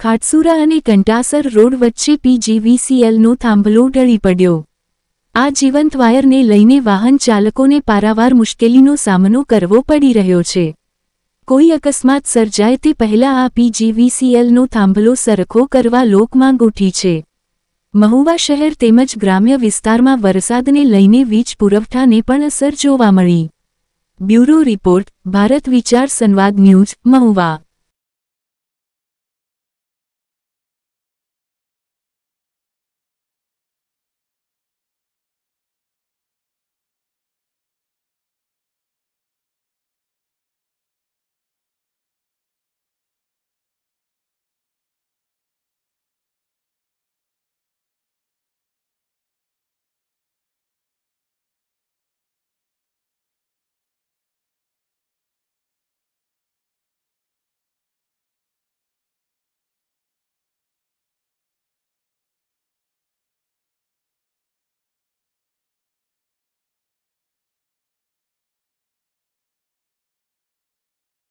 ખાટસુરા અને કંટાસર રોડ વચ્ચે પીજીવીસીએલનો થાંભલો ઢળી પડ્યો। આ જીવંત વાયરને લઈને વાહન ચાલકોને પારાવાર મુશ્કેલીનો સામનો કરવો પડી રહ્યો છે। કોઈ અકસ્માત સર્જાય તે પહેલા આ પીજીવીસીએલનો થાંભલો સરખો કરવા લોકમાંગ ઉઠી છે। મહુવા શહેર તેમજ ગ્રામ્ય વિસ્તારમાં વરસાદને લઈને વીજ પુરવઠાને પણ અસર જોવા મળી। બ્યુરો રિપોર્ટ, ભારત વિચાર સંવાદ ન્યૂઝ, મહુવા।